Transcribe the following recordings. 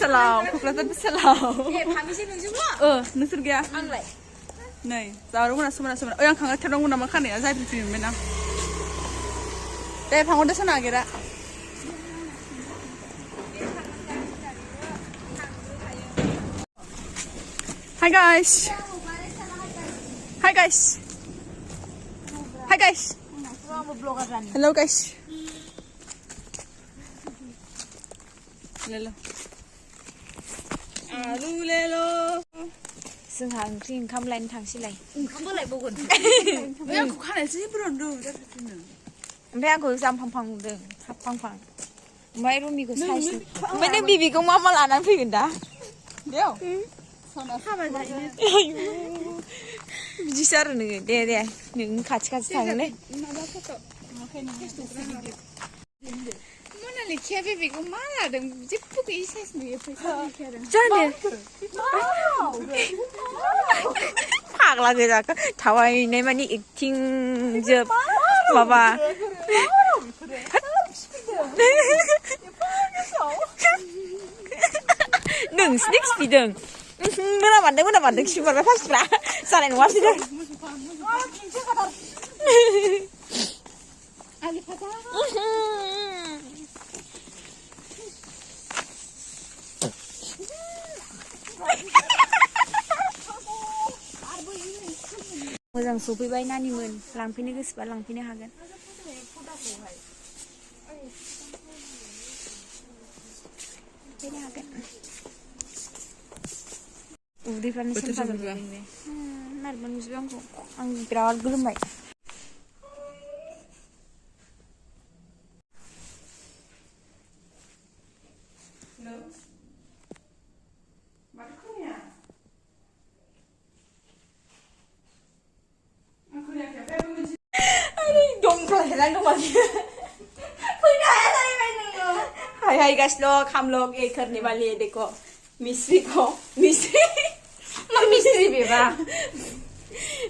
बिसालाव क'क्राझार बिसालाव फामिसे नोंजोंल' नोंसोर गैया आंलाय नै जारौमोना सोमोना ओइ आं खांगा थेरनांगौ नामा खानाया जायफोर मोनबाय ना दे फांहरदो सोना नागिरा Hi guys. Hi guys. Hi guys. Hello guys. Lelo. Alu lelo. जोंहा ओंख्रि ओंखाम लायनो थांसैलाय ओंखामबो लायबावगोन बै आंखौ खानायसो जेबो रोंदों जाथारदों ओमफ्राय आंखौ जामफांफां नुदों हाबफांफां ओमफ्राय रुमिखौ साइसनि ओमफ्राय नों बिबिखौ मा लानानै फैगोन दा बेयाव हाबा जायो बिदिसो आरो नोङो दे नों खाथि थाङोलै माबा फट' मोनालिखाया बेबिखौ मा लादों जेबो गैयि साइस नुयो फैसा जानो फाग्ला गोजाखो थावायनाय मानि एक्टिं जोब माबा नोंसिनि खिफिदों मोनामारदों खिफिबारबाय फासिफ्रा जानाय नङा बिसोरो मोजां सफैबाय नानिमोन लांफैनो गोसोबा लांफैनो हागोन उदैफ्रानो सोमथाजोबबाय नारमोन नुजोबबाय आंखौ आं बिराद गोलोमबाय Hai guys lo हम लोग ये करने वाले हैं देखो मिस्त्री बेबा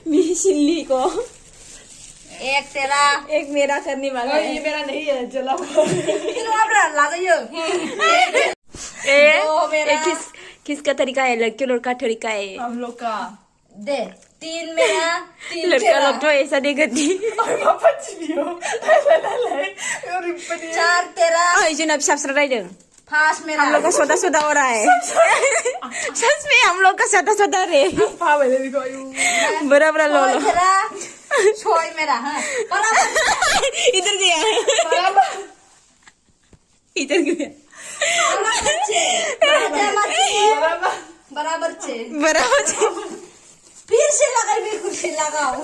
मिस्त्री को एक तेरा एक मेरा करने वाला है ये मेरा नहीं है चलो ला जाइयो किसका तरीका है लड़के लोग का तरीका है हम लोग का दे 3 मेरा 3 लड़का लोग तो ऐसा नहीं करती 4 तेरा जुनाब साबस्रा राइडों 5 मेरा हम लोग का सोदा हो रहा है सच में हम लोग का सोदा रे बड़ा लो 6 मेरा हाँ इधर गया बराबर फिर से लगाई बिल्कुल से लगाओ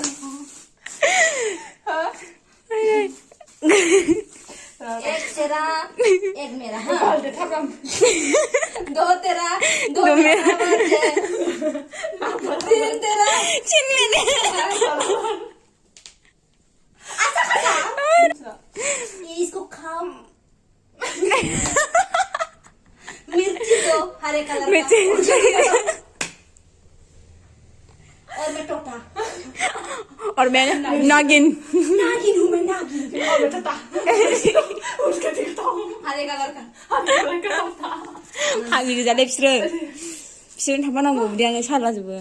एक तेरा एक मेरा हाँ 2 तेरा 2 मेरा 3 तेरा 3 मेरे इसको खाओ मिर्ची दो हरे कलर का और मैं टोटा और मैं नागिन हूँ मैं नागिन और मैं टोटा उसका दिखता हूँ हरे कलर का हागी गोजा बिसोरो थाबा नांगौ बिदि आङो साला जोबो